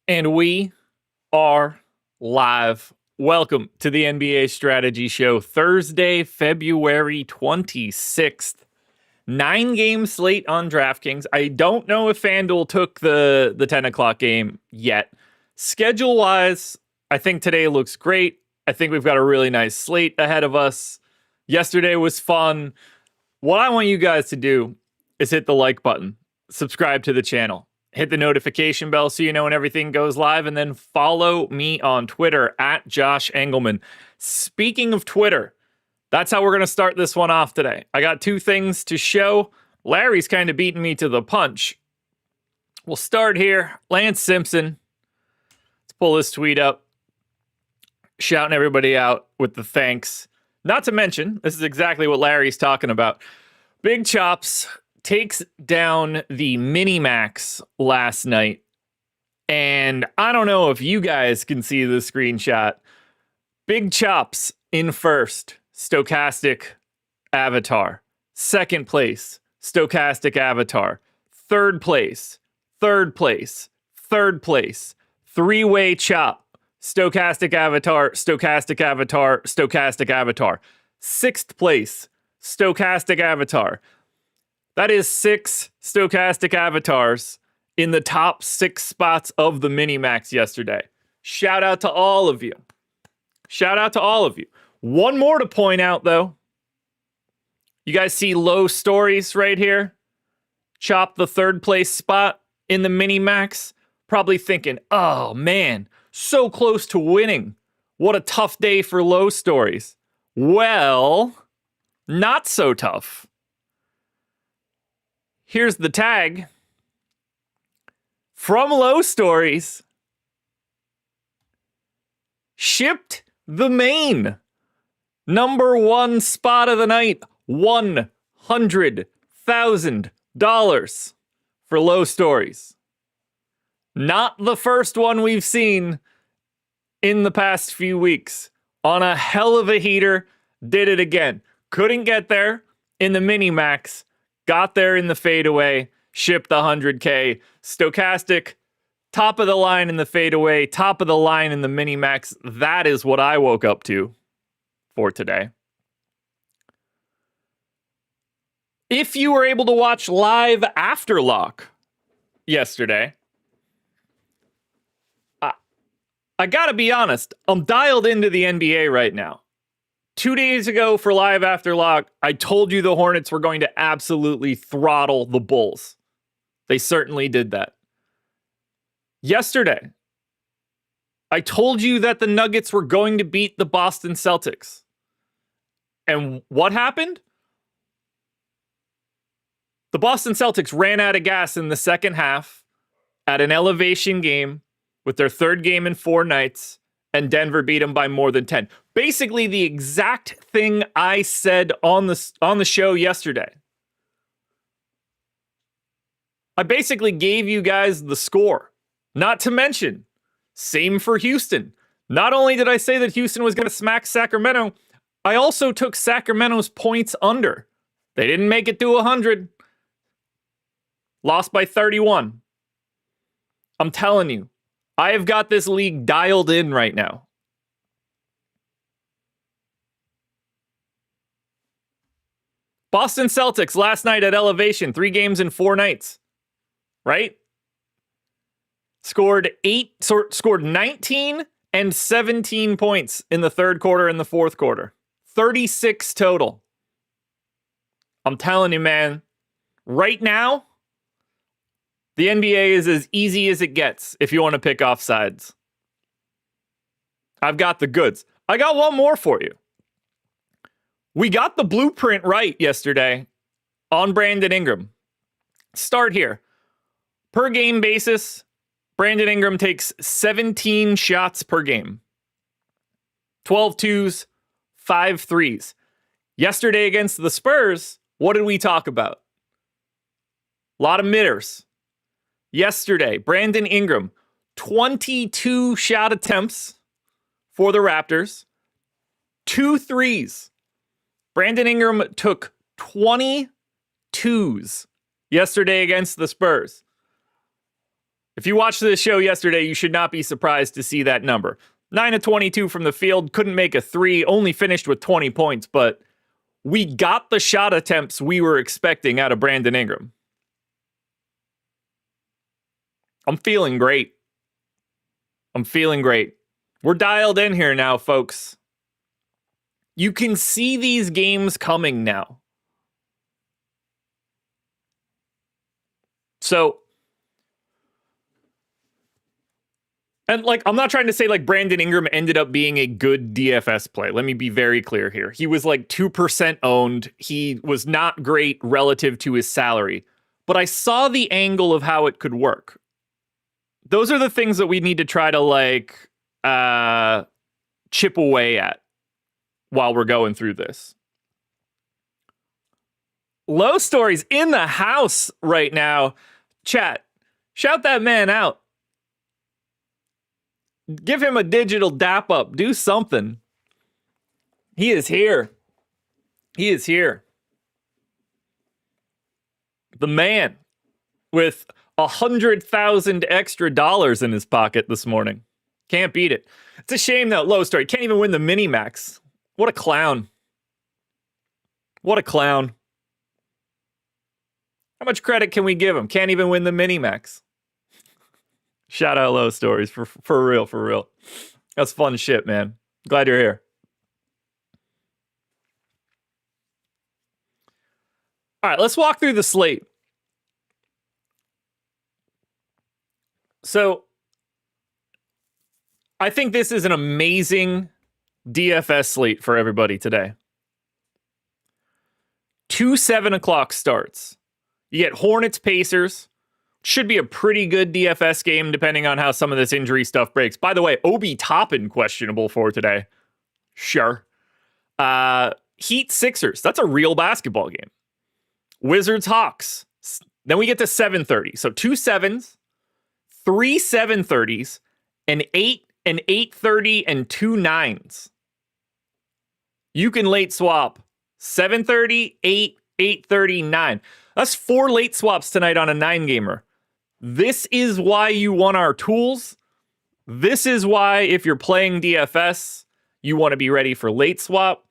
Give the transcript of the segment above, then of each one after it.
And we are live. Welcome to the NBA Strategy Show, Thursday, February 26th. 9-game slate on DraftKings. I don't know if FanDuel took the 10 o'clock game yet. Schedule-wise, I think today looks great. I think we've got a really nice slate ahead of us. Yesterday was fun. What I want you guys to do is hit the like button, subscribe to the channel, hit the notification bell so you know when everything goes live, and then follow me on Twitter at Josh Engleman. Speaking of Twitter, that's how we're going to start this one off today. I got two things to show. Larry's kind of beating me to the punch. We'll start here. Lance Simpson. Let's pull this tweet up. Shouting everybody out with the thanks. Not to mention, this is exactly what Larry's talking about. Big Chops takes down the Minimax last night. And I don't know if you guys can see the screenshot. Big Chops in first, Stokastic Avatar. Second place, Stokastic Avatar. Third place, third place, third place. Three-way chop, Stokastic Avatar, Stokastic Avatar, Stokastic Avatar. Sixth place, Stokastic Avatar. That is 6 Stokastic Avatars in the top 6 spots of the Minimax yesterday. Shout out to all of you. Shout out to all of you. One more to point out, though. You guys see low stories right here? Chop the third place spot in the Minimax. Probably thinking, oh man, so close to winning. What a tough day for low stories. Well, not so tough. Here's the tag from Low Stories. Shipped the main number one spot of the night, $100,000 for Low Stories. Not the first one we've seen in the past few weeks. On a hell of a heater, did it again. Couldn't get there in the Minimax. Got there in the fadeaway, shipped the 100K. Stokastic, top of the line in the fadeaway, top of the line in the Minimax. That is what I woke up to for today. If you were able to watch live after lock yesterday, I gotta be honest, I'm dialed into the NBA right now. 2 days ago for Live After Lock, I told you the Hornets were going to absolutely throttle the Bulls. They certainly did that. Yesterday, I told you that the Nuggets were going to beat the Boston Celtics. And what happened? The Boston Celtics ran out of gas in the second half at an elevation game with their third game in 4 nights. And Denver beat them by more than 10. Basically, the exact thing I said on the show yesterday. I basically gave you guys the score. Not to mention, same for Houston. Not only did I say that Houston was going to smack Sacramento, I also took Sacramento's points under. They didn't make it to 100. Lost by 31. I'm telling you. I have got this league dialed in right now. Boston Celtics last night at elevation, 3 games in 4 nights. Right? Scored 19 and 17 points in the third quarter and the fourth quarter. 36 total. I'm telling you, man, right now, the NBA is as easy as it gets if you want to pick off sides. I've got the goods. I got one more for you. We got the blueprint right yesterday on Brandon Ingram. Start here. Per game basis, Brandon Ingram takes 17 shots per game. 12 twos, 5 threes. Yesterday against the Spurs, what did we talk about? A lot of midders. Yesterday, Brandon Ingram, 22 shot attempts for the Raptors, 2 threes. Brandon Ingram took 22s yesterday against the Spurs. If you watched this show yesterday, you should not be surprised to see that number. 9 of 22 from the field, couldn't make a three, only finished with 20 points, but we got the shot attempts we were expecting out of Brandon Ingram. I'm feeling great. We're dialed in here now, folks. You can see these games coming now. So, and like, I'm not trying to say like Brandon Ingram ended up being a good DFS play. Let me be very clear here. He was like 2% owned. He was not great relative to his salary, but I saw the angle of how it could work. Those are the things that we need to try to like chip away at while we're going through this. Low Stories in the house right now. Chat, shout that man out. Give him a digital dap up. Do something. He is here. The man with $100,000 extra dollars in his pocket this morning. Can't beat it. It's a shame that Low Story can't even win the mini max. What a clown. How much credit can we give him? Can't even win the mini max. Shout out Low Stories for real. That's fun shit, man. Glad you're here. All right, let's walk through the slate. So, I think this is an amazing DFS slate for everybody today. 2 7 o'clock starts. You get Hornets Pacers. Should be a pretty good DFS game depending on how some of this injury stuff breaks. By the way, Obi Toppin questionable for today. Sure. Heat Sixers. That's a real basketball game. Wizards Hawks. Then we get to 7:30. So 2 7s, 3 7:30s, an 8, an 8:30, and 2 9s. You can late swap 7:30, 8, 8:30, 9. That's 4 late swaps tonight on a 9-gamer. This is why you want our tools. This is why, if you're playing DFS, you want to be ready for late swap.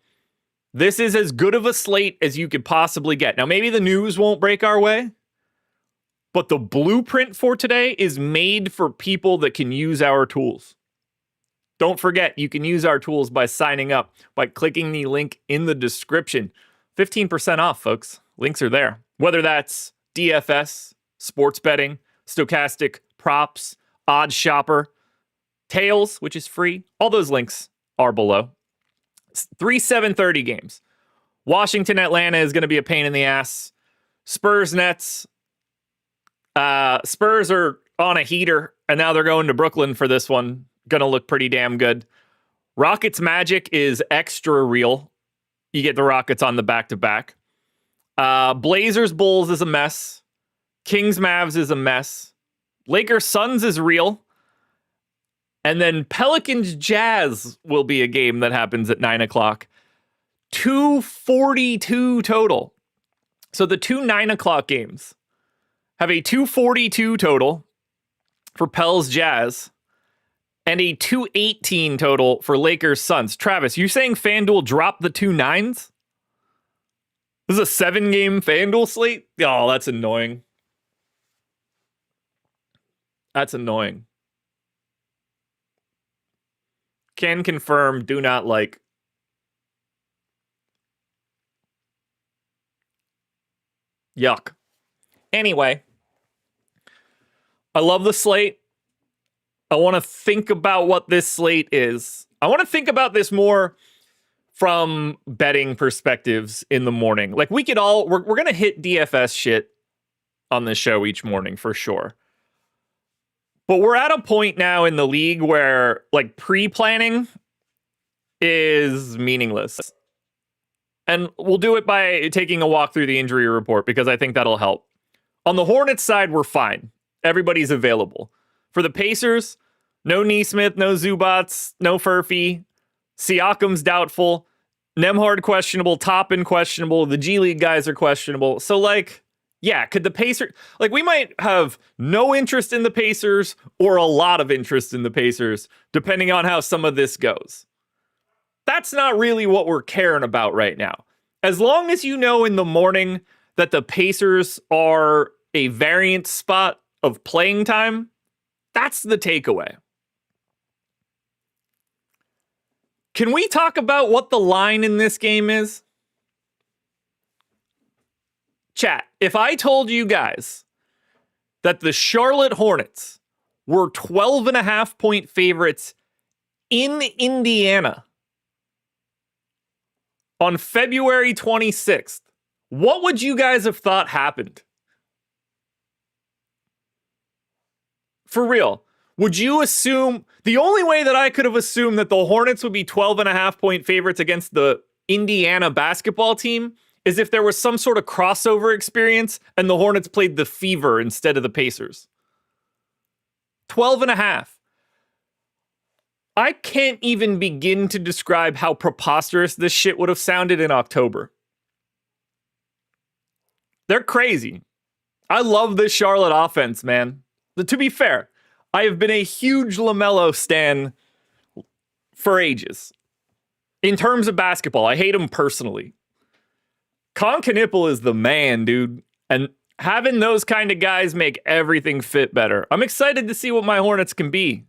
This is as good of a slate as you could possibly get. Now, maybe the news won't break our way, but the blueprint for today is made for people that can use our tools. Don't forget, you can use our tools by signing up, by clicking the link in the description. 15% off, folks. Links are there. Whether that's DFS, sports betting, Stokastic, props, Odds Shopper, Tails, which is free. All those links are below. 3 7:30 games. Washington, Atlanta is going to be a pain in the ass. Spurs, Nets. Spurs are on a heater, and now they're going to Brooklyn for this one. Going to look pretty damn good. Rockets Magic is extra real. You get the Rockets on the back-to-back. Blazers Bulls is a mess. Kings Mavs is a mess. Lakers Suns is real. And then Pelicans Jazz will be a game that happens at 9 o'clock. 242 total. So the 2 9 o'clock games have a 242 total for Pels Jazz and a 218 total for Lakers Suns. Travis, you saying FanDuel dropped the 2 9s? This is a 7-game FanDuel slate? Oh, that's annoying. Can confirm, do not like. Yuck. Anyway, I love the slate. I want to think about what this slate is. I want to think about this more from betting perspectives in the morning. Like we could all, we're going to hit DFS shit on this show each morning for sure. But we're at a point now in the league where like pre-planning is meaningless. And we'll do it by taking a walk through the injury report because I think that'll help. On the Hornets side, we're fine. Everybody's available. For the Pacers, no Neesmith, no Zubats, no Furphy. Siakam's doubtful. Nembhard questionable. Toppin questionable. The G League guys are questionable. So like, Yeah, could the Pacers, like we might have no interest in the Pacers or a lot of interest in the Pacers, depending on how some of this goes. That's not really what we're caring about right now. As long as you know in the morning that the Pacers are a variant spot of playing time, that's the takeaway. Can we talk about what the line in this game is? Chat, if I told you guys that the Charlotte Hornets were 12.5-point favorites in Indiana on February 26th, what would you guys have thought happened? For real, would you assume, the only way that I could have assumed that the Hornets would be 12.5-point favorites against the Indiana basketball team is if there was some sort of crossover experience and the Hornets played the Fever instead of the Pacers. 12.5. I can't even begin to describe how preposterous this shit would have sounded in October. They're crazy. I love this Charlotte offense, man. But to be fair, I have been a huge LaMelo stan for ages. In terms of basketball, I hate him personally. Concaniple is the man, dude. And having those kind of guys make everything fit better. I'm excited to see what my Hornets can be.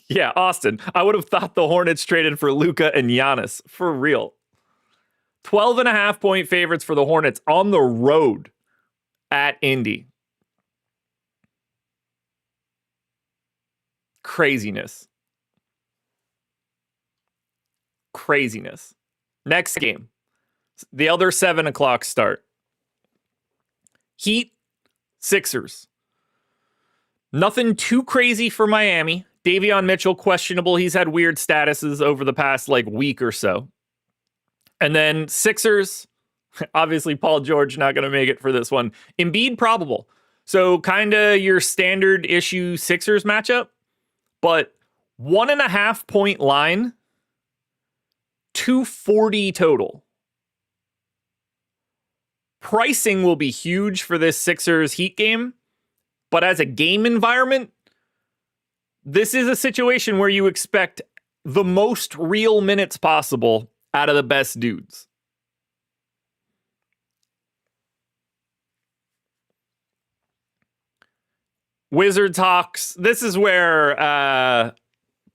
Yeah, Austin. I would have thought the Hornets traded for Luka and Giannis. For real. 12.5-point favorites for the Hornets on the road at Indy. Craziness. Next game. The other 7 o'clock start. Heat, Sixers. Nothing too crazy for Miami. Davion Mitchell, questionable. He's had weird statuses over the past week or so. And then Sixers, obviously Paul George not going to make it for this one. Embiid, probable. So kind of your standard issue Sixers matchup. But 1.5-point line, 240 total. Pricing will be huge for this Sixers Heat game, but as a game environment, this is a situation where you expect the most real minutes possible out of the best dudes. Wizards Hawks, this is where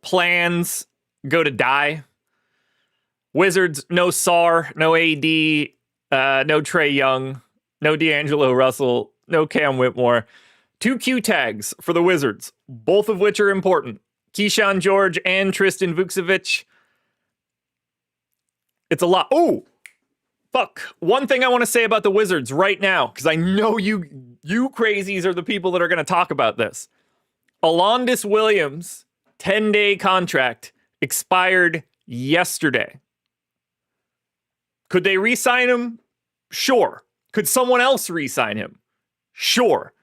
plans go to die. Wizards, no SAR, no AD, no Trae Young, no D'Angelo Russell, no Cam Whitmore. 2 Q tags for the Wizards, both of which are important. Keyshawn George and Tristan Vukcevic. It's a lot. Oh, fuck. One thing I want to say about the Wizards right now, because I know you crazies are the people that are going to talk about this. Alondes Williams' 10-day contract expired yesterday. Could they re-sign him? Sure. Could someone else re-sign him? Sure.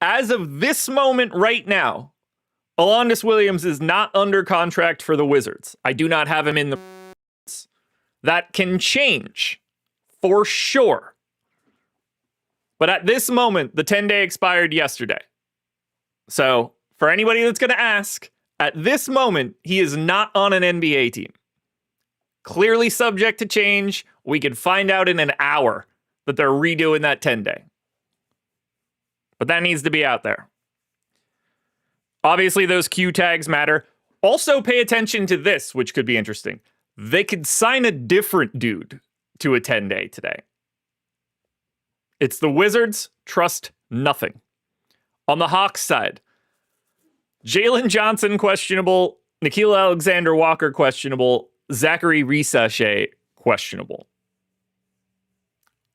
As of this moment right now, Alondes Williams is not under contract for the Wizards. I do not have him in the... That can change, for sure. But at this moment, the 10-day expired yesterday. So, for anybody that's going to ask, at this moment, he is not on an NBA team. Clearly subject to change. We could find out in an hour that they're redoing that 10-day. But that needs to be out there. Obviously, those Q tags matter. Also, pay attention to this, which could be interesting. They could sign a different dude to a 10-day today. It's the Wizards. Trust nothing. On the Hawks side, Jalen Johnson questionable, Nickeil Alexander-Walker questionable, Zachary Risache questionable.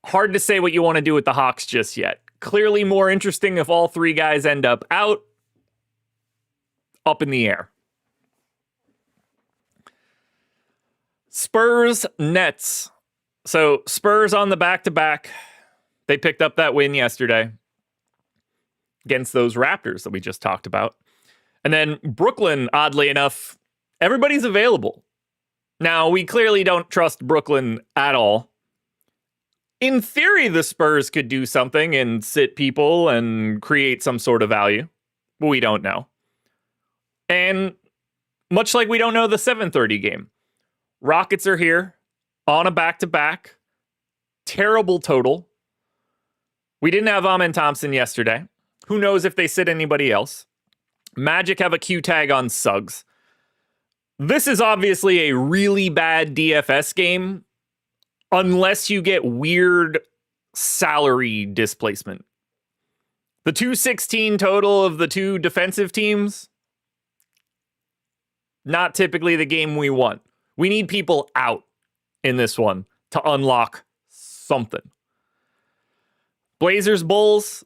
Hard to say what you want to do with the Hawks just yet. Clearly more interesting if all 3 guys end up out. Up in the air. Spurs, Nets. So Spurs on the back-to-back. They picked up that win yesterday against those Raptors that we just talked about. And then Brooklyn, oddly enough, everybody's available. Now, we clearly don't trust Brooklyn at all. In theory, the Spurs could do something and sit people and create some sort of value. We don't know. And much like we don't know the 7:30 game, Rockets are here on a back-to-back. Terrible total. We didn't have Amen Thompson yesterday. Who knows if they sit anybody else? Magic have a Q tag on Suggs. This is obviously a really bad DFS game unless you get weird salary displacement. The 216 total of the two defensive teams, not typically the game we want. We need people out in this one to unlock something. Blazers, Bulls,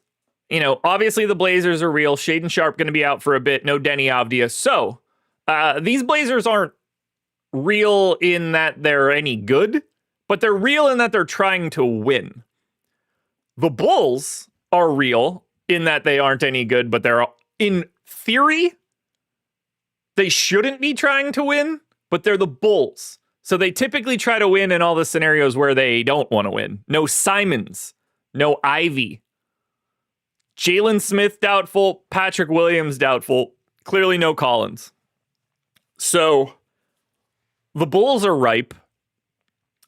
obviously the Blazers are real. Shaedon Sharpe going to be out for a bit. No Denny Avdia. So these Blazers aren't real in that they're any good, but they're real in that they're trying to win. The Bulls are real in that they aren't any good, but they're, in theory, they shouldn't be trying to win, but they're the Bulls. So they typically try to win in all the scenarios where they don't want to win. No Simons, no Ivy. Jalen Smith doubtful, Patrick Williams doubtful, clearly no Collins. So the Bulls are ripe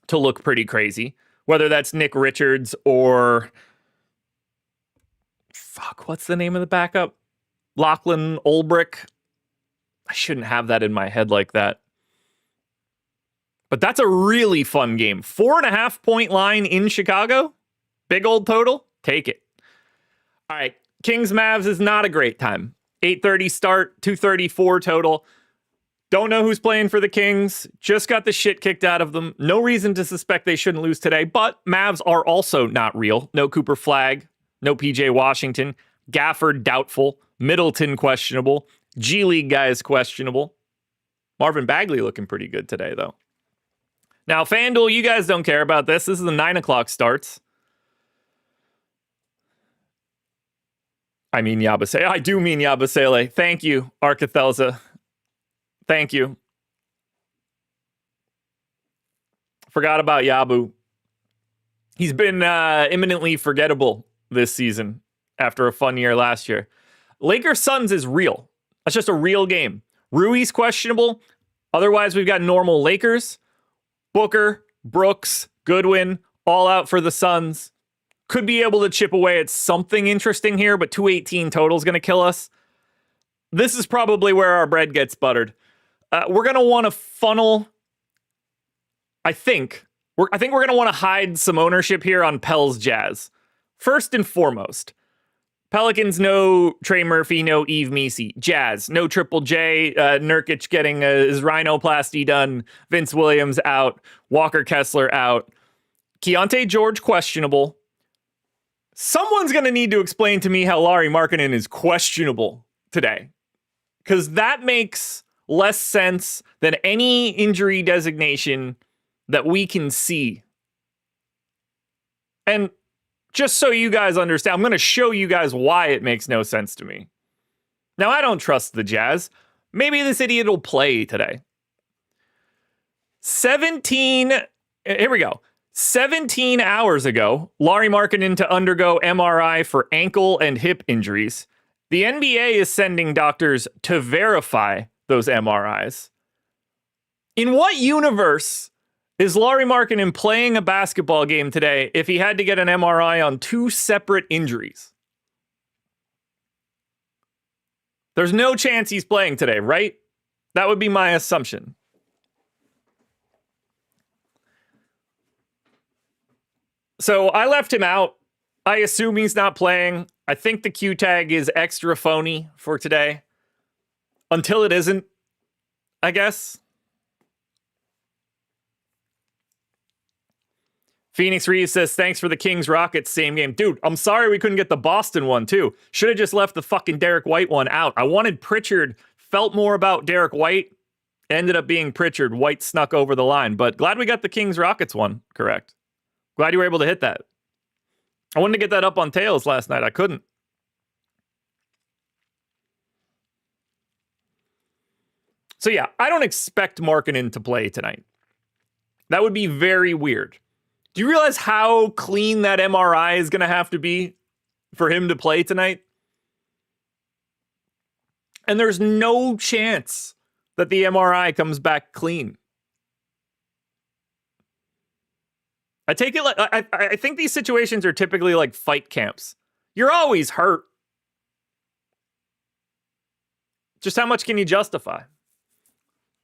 to look pretty crazy, whether that's Nick Richards or what's the name of the backup? Lachlan Olbrich. I shouldn't have that in my head like that. But that's a really fun game. 4.5 point line in Chicago. Big old total. Take it. All right. Kings Mavs is not a great time. 8:30 start, 234 total. Don't know who's playing for the Kings. Just got the shit kicked out of them. No reason to suspect they shouldn't lose today, but Mavs are also not real. No Cooper Flagg, no PJ Washington. Gafford doubtful. Middleton questionable. G League guys questionable. Marvin Bagley looking pretty good today, though. Now, FanDuel, you guys don't care about this. This is the 9 o'clock starts. I mean Yabusele. I do mean Yabusele. Thank you, Arcathelza. Thank you. Forgot about Yabu. He's been imminently forgettable this season after a fun year last year. Lakers Suns is real. That's just a real game. Rui's questionable. Otherwise, we've got normal Lakers. Booker, Brooks, Goodwin, all out for the Suns. Could be able to chip away at something interesting here, but 218 total is going to kill us. This is probably where our bread gets buttered. We're going to want to funnel, I think we're going to want to hide some ownership here on Pels Jazz. First and foremost, Pelicans, no Trey Murphy, no Yves Missi. Jazz, no Triple J. Nurkic getting his rhinoplasty done. Vince Williams out. Walker Kessler out. Keontae George questionable. Someone's going to need to explain to me how Lauri Markkanen is questionable today, because that makes less sense than any injury designation that we can see. And just so you guys understand, I'm going to show you guys why it makes no sense to me. Now, I don't trust the Jazz. Maybe this idiot will play today. 17 hours ago, Lauri Markkanen to undergo MRI for ankle and hip injuries. The NBA is sending doctors to verify those MRIs. In what universe is Lauri Markkanen playing a basketball game today if he had to get an MRI on two separate injuries? There's no chance he's playing today, right? That would be my assumption. So I left him out. I assume he's not playing. I think the Q tag is extra phony for today. Until it isn't, I guess. Phoenix Reeves says, thanks for the Kings Rockets same game. Dude, I'm sorry we couldn't get the Boston one too. Should have just left the fucking Derek White one out. I wanted Pritchard, felt more about Derek White. Ended up being Pritchard. White snuck over the line, but glad we got the Kings Rockets one correct. Glad you were able to hit that. I wanted to get that up on Tails last night. I couldn't. So yeah, I don't expect Markkanen to play tonight. That would be very weird. Do you realize how clean that MRI is going to have to be for him to play tonight? And there's no chance that the MRI comes back clean. I take it like I think these situations are typically like fight camps. You're always hurt. Just how much can you justify?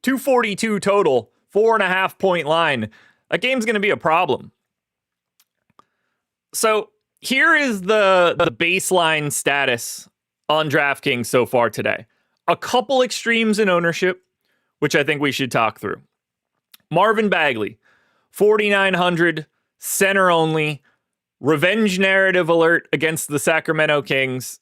242 total, 4.5 point line. That game's going to be a problem. So here is the baseline status on DraftKings so far today. A couple extremes in ownership, which I think we should talk through. Marvin Bagley, 4,900, center only, revenge narrative alert against the Sacramento Kings.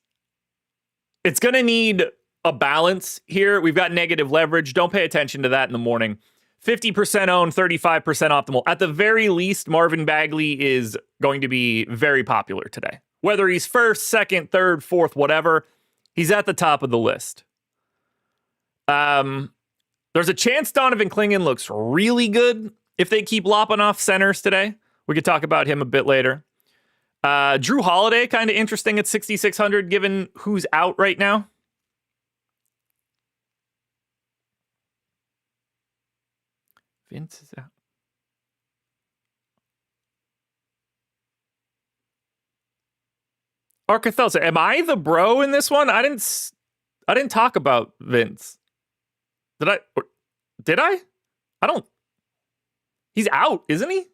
It's going to need a balance here. We've got negative leverage. Don't pay attention to that in the morning. 50% owned, 35% optimal. At the very least, Marvin Bagley is going to be very popular today. Whether he's first, second, third, fourth, whatever, he's at the top of the list. There's a chance Donovan Clingan looks really good if they keep lopping off centers today. We could talk about him a bit later. Drew Holiday, kind of interesting at 6,600, given who's out right now. Vince is out. Arcathelsa, am I the bro in this one? I didn't talk about Vince. Did I? I don't. He's out, isn't he?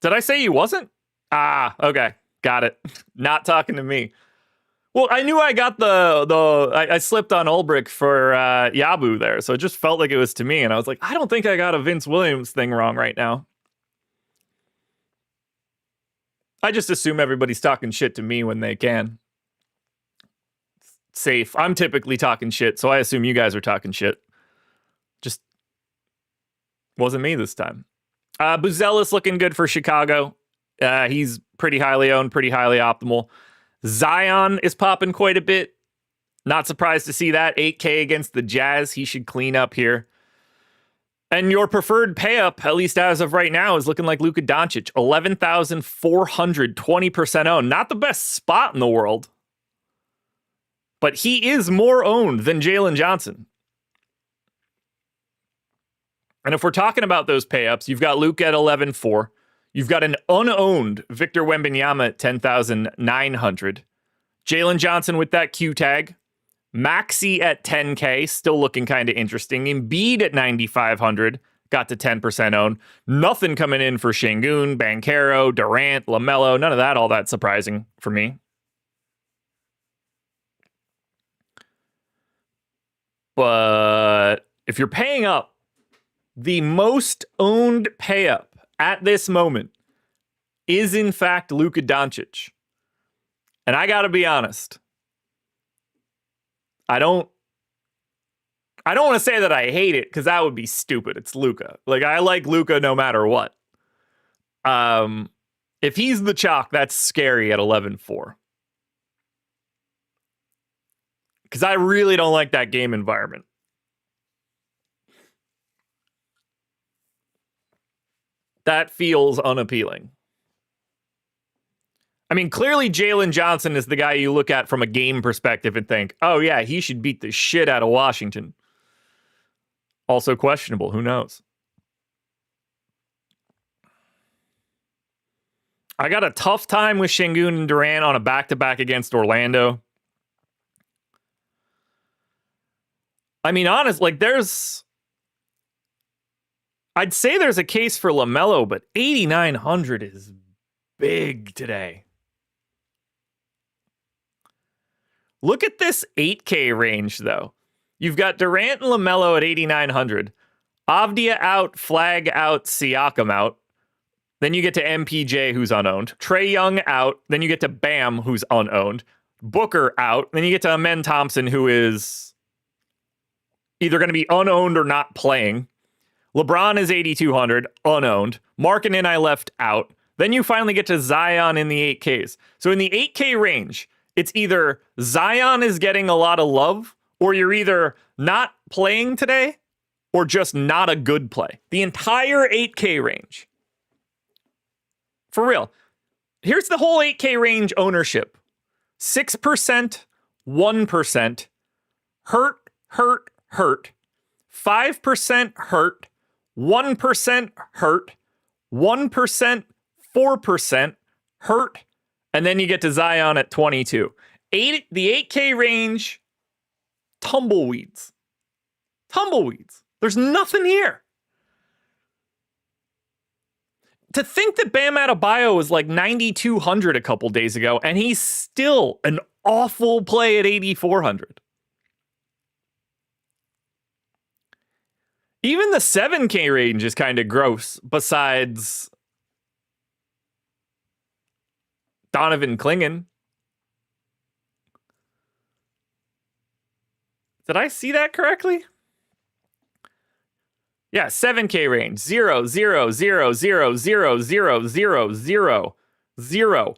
Did I say he wasn't? Ah, okay. Got it. Not talking to me. Well, I knew I got I slipped on Ulbrich for Yabu there, so it just felt like it was to me, and I was like, I don't think I got a Vince Williams thing wrong right now. I just assume everybody's talking shit to me when they can. Safe. I'm typically talking shit, so I assume you guys are talking shit. Just wasn't me this time. Buzelis looking good for Chicago. He's pretty highly owned, pretty highly optimal. Zion is popping quite a bit. Not surprised to see that. 8K against the Jazz. He should clean up here. And your preferred pay up, at least as of right now, is looking like Luka Doncic. 11,400, 20% owned. Not the best spot in the world. But he is more owned than Jalen Johnson. And if we're talking about those pay ups, you've got Luka at 11,400. You've got an unowned Victor Wembanyama at 10,900. Jalen Johnson with that Q tag. Maxey at 10K, still looking kind of interesting. Embiid at 9,500, got to 10% owned. Nothing coming in for Şengün, Banchero, Durant, LaMelo. None of that all that surprising for me. But if you're paying up, the most owned pay up at this moment is in fact Luka Doncic. And I got to be honest. I don't want to say that I hate it because that would be stupid. It's Luka. Like, I like Luka no matter what. If he's the chalk, that's scary at 11-4. Because I really don't like that game environment. That feels unappealing. I mean, clearly Jalen Johnson is the guy you look at from a game perspective and think, oh yeah, he should beat the shit out of Washington. Also questionable, who knows? I got a tough time with Şengün and Durant on a back-to-back against Orlando. I mean, honest, like I'd say there's a case for LaMelo, but 8,900 is big today. Look at this 8K range, though. You've got Durant and LaMelo at 8,900. Avdia out, Flag out, Siakam out. Then you get to MPJ, who's unowned. Trae Young out. Then you get to Bam, who's unowned. Booker out. Then you get to Amen Thompson, who is either going to be unowned or not playing. LeBron is 8,200, unowned. Markkanen I left out. Then you finally get to Zion in the 8Ks. So in the 8K range, it's either Zion is getting a lot of love, or you're either not playing today, or just not a good play. The entire 8K range. For real. Here's the whole 8K range ownership. 6%, 1%, hurt, 5% hurt, 1% hurt, 1%, 4% hurt, and then you get to Zion at 22. The 8K range, tumbleweeds. There's nothing here. To think that Bam Adebayo was like 9,200 a couple days ago, and he's still an awful play at 8,400. Even the 7K range is kind of gross, besides Donovan Clingan. Did I see that correctly? Yeah, 7K range. 0, 0, 0, 0, 0, 0, 0, 0, 0.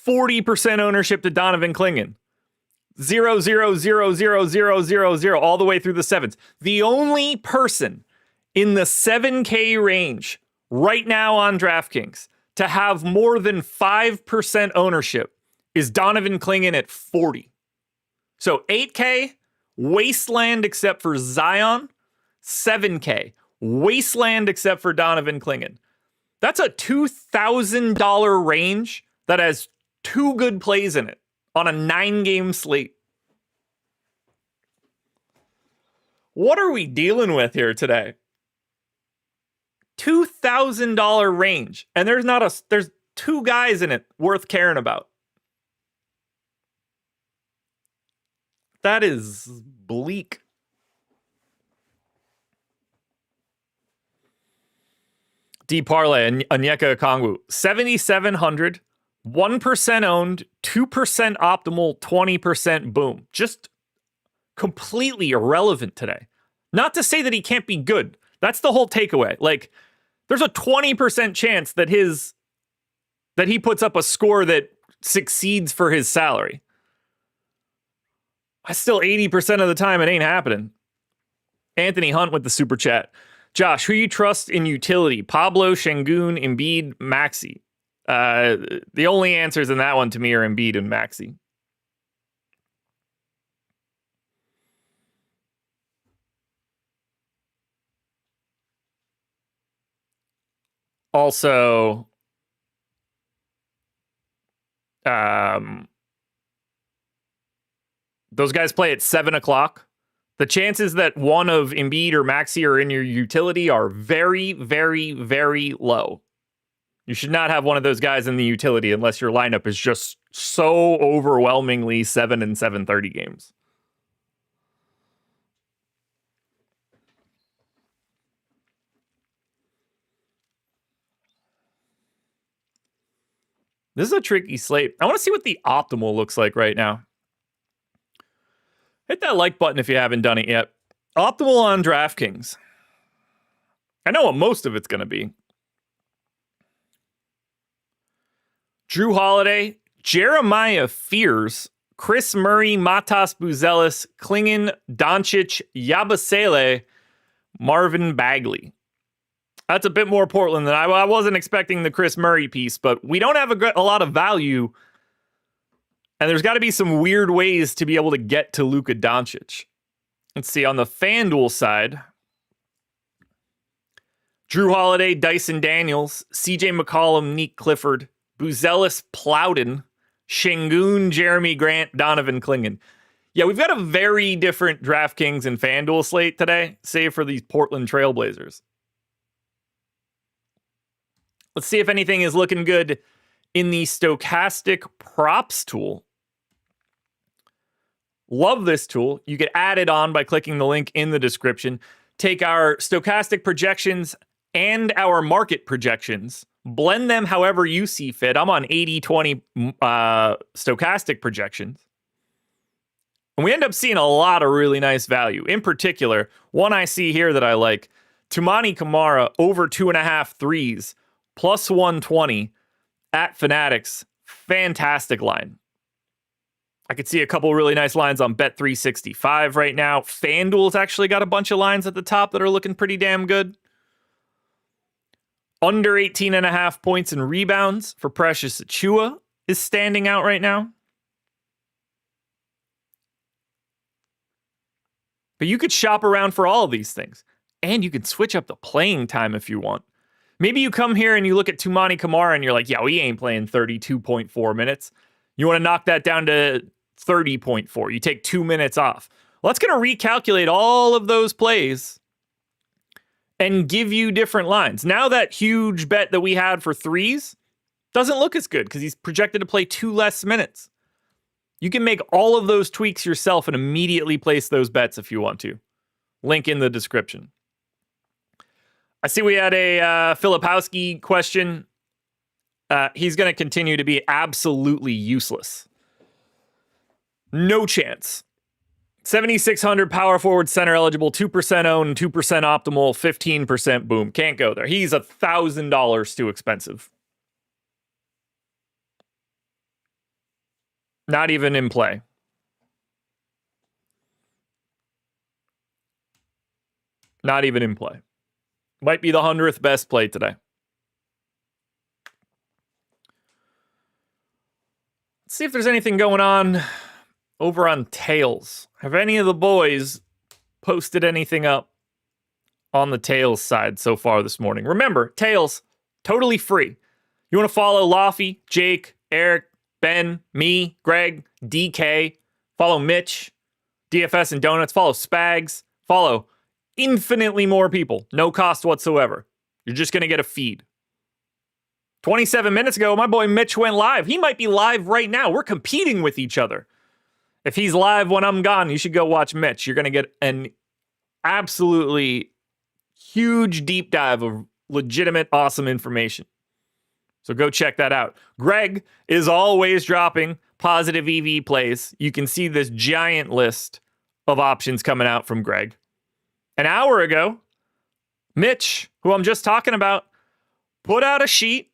40% ownership to Donovan Clingan. 0, 0, 0, 0, 0, 0, 0, all the way through the sevens. The only person in the 7K range right now on DraftKings to have more than 5% ownership is Donovan Clingan at 40. So 8K, wasteland except for Zion. 7K, wasteland except for Donovan Clingan. That's a $2,000 range that has 2 good plays in it on a 9-game slate. What are we dealing with here today? $2,000 range, and there's 2 guys in it worth caring about. That is bleak. D parlay, Onyeka Okongwu, 7,700, 1% owned, 2% optimal, 20% boom. Just completely irrelevant today. Not to say that he can't be good. That's the whole takeaway. Like, there's a 20% chance that he puts up a score that succeeds for his salary. I still 80% of the time it ain't happening. Anthony Hunt with the super chat. Josh, who you trust in utility? Pablo, Şengün, Embiid, Maxey. The only answers in that one to me are Embiid and Maxey. Also, those guys play at 7 o'clock. The chances that one of Embiid or Maxey are in your utility are very, very, very low. You should not have one of those guys in the utility unless your lineup is just so overwhelmingly 7 and 7:30 games. This is a tricky slate. I want to see what the optimal looks like right now. Hit that like button if you haven't done it yet. Optimal on DraftKings. I know what most of it's going to be. Drew Holiday, Jeremiah Fears, Chris Murray, Matas Buzelis, Clingan, Doncic, Yabusele, Marvin Bagley. That's a bit more Portland than I wasn't expecting the Chris Murray piece, but we don't have a lot of value. And there's got to be some weird ways to be able to get to Luka Doncic. Let's see, on the FanDuel side, Drew Holiday, Dyson Daniels, CJ McCollum, Neek Clifford, Buzelis, Plowden, Şengün, Jeremy Grant, Donovan Clingan. Yeah, we've got a very different DraftKings and FanDuel slate today, save for these Portland Trailblazers. Let's see if anything is looking good in the Stokastic props tool. Love this tool. You get added on by clicking the link in the description. Take our Stokastic projections and our market projections, blend them however you see fit. I'm on 80-20 Stokastic projections. And we end up seeing a lot of really nice value. In particular, one I see here that I like, Toumani Camara over 2.5 threes, plus 120 at Fanatics. Fantastic line. I could see a couple really nice lines on Bet365 right now. FanDuel's actually got a bunch of lines at the top that are looking pretty damn good. Under 18.5 points and rebounds for Precious Achiuwa is standing out right now. But you could shop around for all of these things. And you can switch up the playing time if you want. Maybe you come here and you look at Tumani Kamara and you're like, yeah, we ain't playing 32.4 minutes. You want to knock that down to 30.4. You take 2 minutes off. Well, that's going to recalculate all of those plays and give you different lines. Now that huge bet that we had for threes doesn't look as good because he's projected to play 2 less minutes. You can make all of those tweaks yourself and immediately place those bets if you want to. Link in the description. I see we had a Filipowski question. He's going to continue to be absolutely useless. No chance. 7,600 power forward center eligible, 2% owned, 2% optimal, 15% boom. Can't go there. He's $1,000 too expensive. Not even in play. Not even in play. Might be the 100th best play today. Let's see if there's anything going on over on Tails. Have any of the boys posted anything up on the Tails side so far this morning? Remember, Tails, totally free. You want to follow Laffy, Jake, Eric, Ben, me, Greg, DK, follow Mitch, DFS and Donuts, follow Spags, follow infinitely more people. No cost whatsoever. You're just going to get a feed. 27 minutes ago, my boy Mitch went live. He might be live right now. We're competing with each other. If he's live when I'm gone, you should go watch Mitch. You're going to get an absolutely huge deep dive of legitimate, awesome information. So go check that out. Greg is always dropping positive EV plays. You can see this giant list of options coming out from Greg. An hour ago, Mitch, who I'm just talking about, put out a sheet,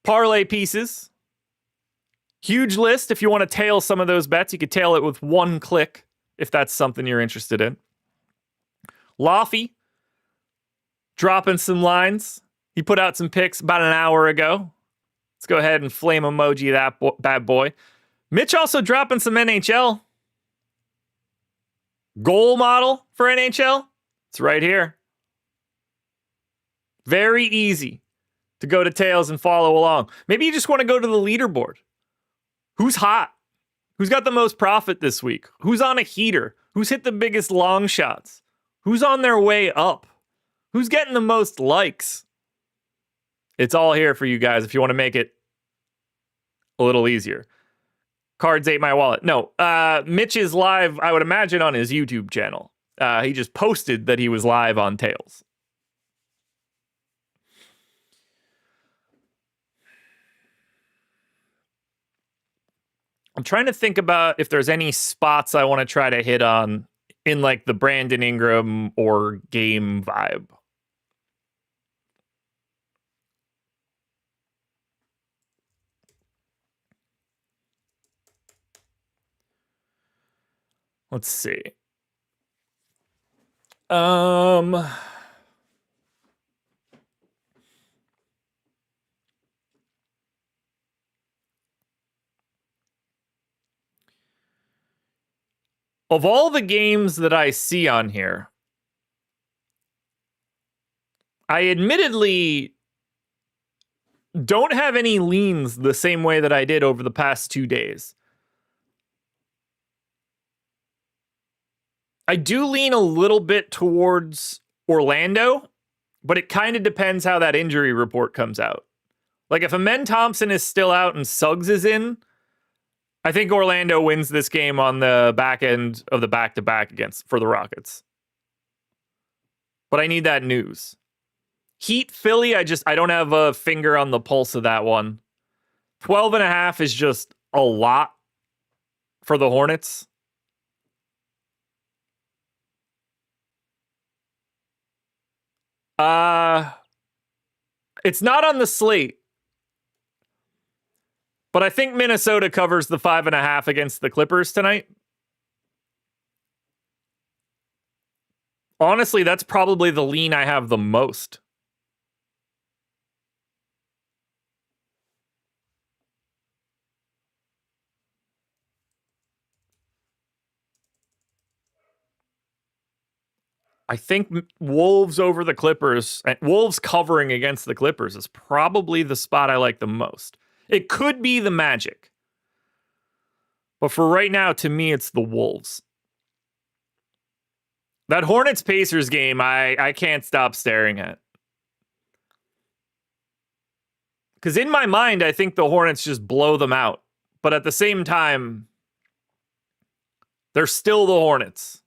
parlay pieces, huge list. If you want to tail some of those bets, you could tail it with one click if that's something you're interested in. Laffy dropping some lines. He put out some picks about an hour ago. Let's go ahead and flame emoji that bad boy. Mitch also dropping some NHL. Goal model for NHL. It's right here. Very easy to go to Tails and follow along. Maybe you just want to go to the leaderboard. Who's hot? Who's got the most profit this week? Who's on a heater? Who's hit the biggest long shots? Who's on their way up? Who's getting the most likes? It's all here for you guys if you want to make it a little easier. Cards ate my wallet. No, Mitch is live, I would imagine, on his YouTube channel. He just posted that he was live on Tails. I'm trying to think about if there's any spots I want to try to hit on in like the Brandon Ingram or game vibe. Let's see. Of all the games that I see on here, I admittedly don't have any leans the same way that I did over the past 2 days. I do lean a little bit towards Orlando, but it kind of depends how that injury report comes out. Like if Amen Thompson is still out and Suggs is in, I think Orlando wins this game on the back end of the back-to-back for the Rockets. But I need that news. Heat Philly, I don't have a finger on the pulse of that one. 12.5 is just a lot for the Hornets. It's not on the slate. But I think Minnesota covers the 5.5 against the Clippers tonight. Honestly, that's probably the lean I have the most. I think Wolves over the Clippers, Wolves covering against the Clippers is probably the spot I like the most. It could be the Magic. But for right now, to me, it's the Wolves. That Hornets-Pacers game, I can't stop staring at. Because in my mind, I think the Hornets just blow them out. But at the same time, they're still the Hornets.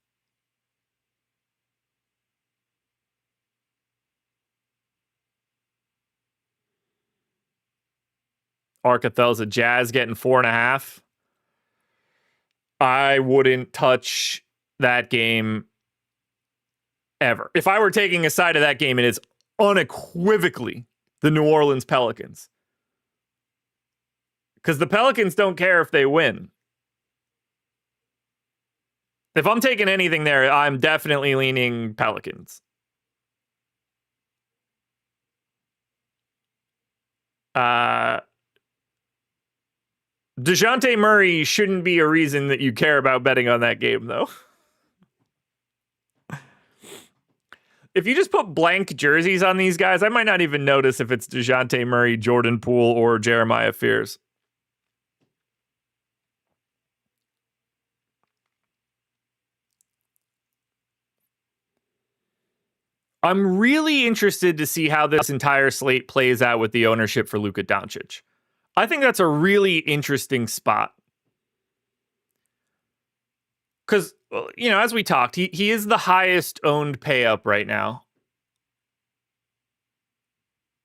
Arcathel's a Jazz getting 4.5. I wouldn't touch that game ever. If I were taking a side of that game, it is unequivocally the New Orleans Pelicans. Because the Pelicans don't care if they win. If I'm taking anything there, I'm definitely leaning Pelicans. DeJounte Murray shouldn't be a reason that you care about betting on that game, though. If you just put blank jerseys on these guys, I might not even notice if it's DeJounte Murray, Jordan Poole, or Jeremiah Fears. I'm really interested to see how this entire slate plays out with the ownership for Luka Doncic. I think that's a really interesting spot. Because, you know, as we talked, he is the highest owned pay up right now.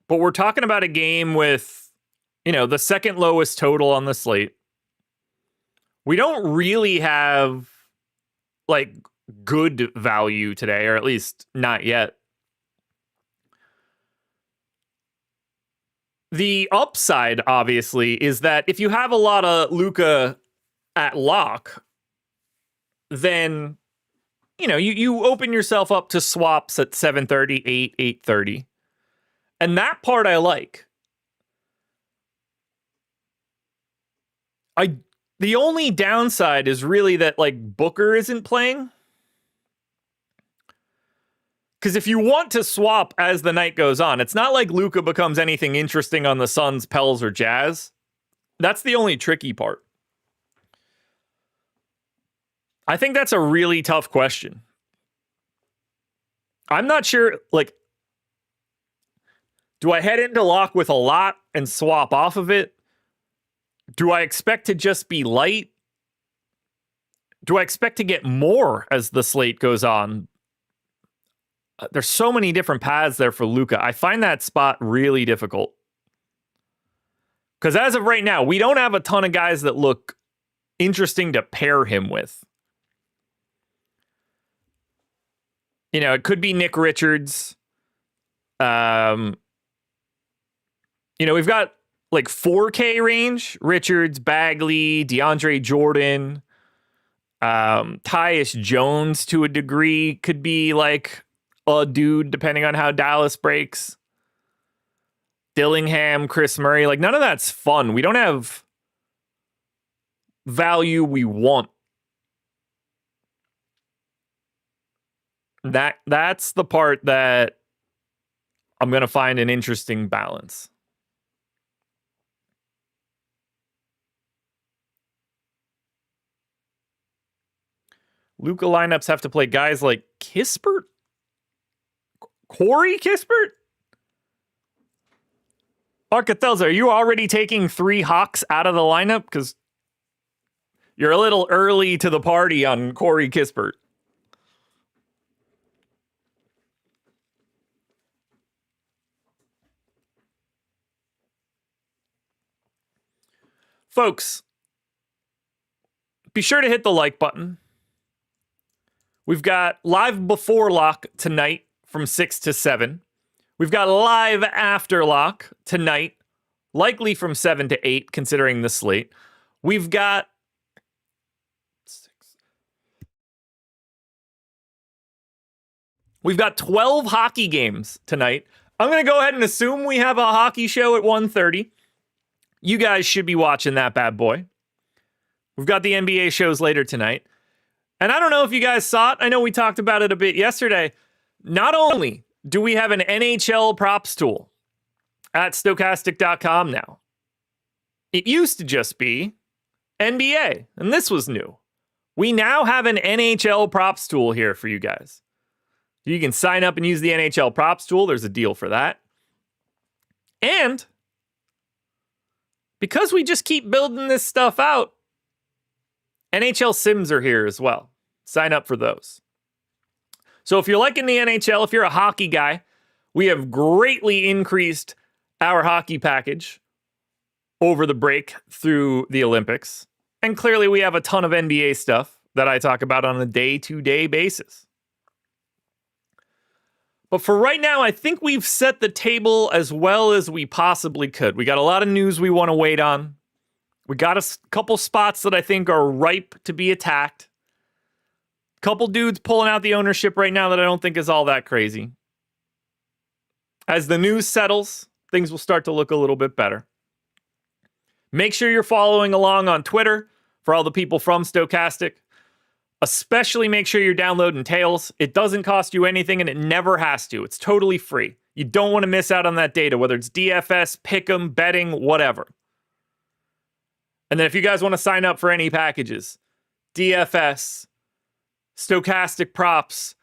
But we're talking about a game with, you know, the second lowest total on the slate. We don't really have, like, good value today, or at least not yet. The upside, obviously, is that if you have a lot of Luka at lock, then, you know, you open yourself up to swaps at 7:30, 8:30. And that part I like. The only downside is really that, like, Booker isn't playing. Because if you want to swap as the night goes on, it's not like Luka becomes anything interesting on the Suns, Pels, or Jazz. That's the only tricky part. I think that's a really tough question. I'm not sure, like, do I head into lock with a lot and swap off of it? Do I expect to just be light? Do I expect to get more as the slate goes on? There's so many different paths there for Luka. I find that spot really difficult. Because as of right now, we don't have a ton of guys that look interesting to pair him with. You know, it could be Nick Richards. You know, we've got like 4K range. Richards, Bagley, DeAndre Jordan, Tyus Jones to a degree could be like a dude, depending on how Dallas breaks. Dillingham, Chris Murray, like none of that's fun. We don't have value we want. That's the part that I'm going to find an interesting balance. Luka lineups have to play guys like Kispert? Corey Kispert? Arcathelza, are you already taking 3 Hawks out of the lineup? Because you're a little early to the party on Corey Kispert. Folks, be sure to hit the like button. We've got live before lock tonight from 6 to 7. We've got live after lock tonight likely from 7 to 8, considering the slate. We've got 12 hockey games tonight. I'm going to go ahead and assume we have a hockey show at 1:30. You guys should be watching that bad boy. We've got the NBA shows later tonight. And I don't know if you guys saw it. I know we talked about it a bit yesterday. Not only do we have an NHL props tool at Stokastic.com now, it used to just be NBA, and this was new. We now have an NHL props tool here for you guys. You can sign up and use the NHL props tool. There's a deal for that. And because we just keep building this stuff out, NHL Sims are here as well. Sign up for those. So if you're liking the NHL, if you're a hockey guy, we have greatly increased our hockey package over the break through the Olympics. And clearly we have a ton of NBA stuff that I talk about on a day-to-day basis. But for right now, I think we've set the table as well as we possibly could. We got a lot of news we want to wait on. We got a couple spots that I think are ripe to be attacked. Couple dudes pulling out the ownership right now that I don't think is all that crazy. As the news settles, things will start to look a little bit better. Make sure you're following along on Twitter for all the people from Stokastic. Especially make sure you're downloading Tails. It doesn't cost you anything and it never has to. It's totally free. You don't want to miss out on that data, whether it's DFS, Pick'em, betting, whatever. And then if you guys want to sign up for any packages, DFS, Stokastic props,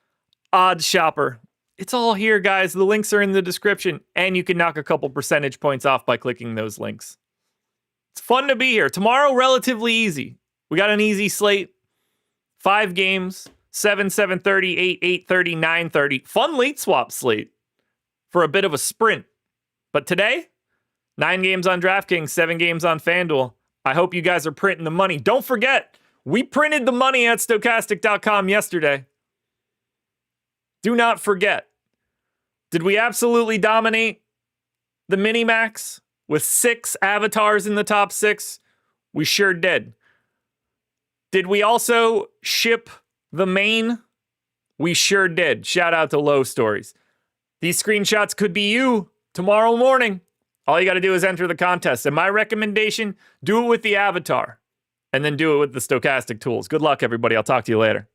Odds Shopper, it's all here, guys. The links are in the description, and you can knock a couple percentage points off by clicking those links. It's fun to be here. Tomorrow, relatively easy. We got an easy slate. 5 games, 7, 7:30, 8, 8:30, 9:30. Fun late swap slate for a bit of a sprint. But today, 9 games on DraftKings, 7 games on FanDuel. I hope you guys are printing the money. Don't forget, we printed the money at Stokastic.com yesterday. Do not forget. Did we absolutely dominate the Minimax with 6 avatars in the top 6? We sure did. Did we also ship the main? We sure did. Shout out to Low Stories. These screenshots could be you tomorrow morning. All you got to do is enter the contest. And my recommendation, do it with the avatar. And then do it with the Stokastic tools. Good luck, everybody. I'll talk to you later.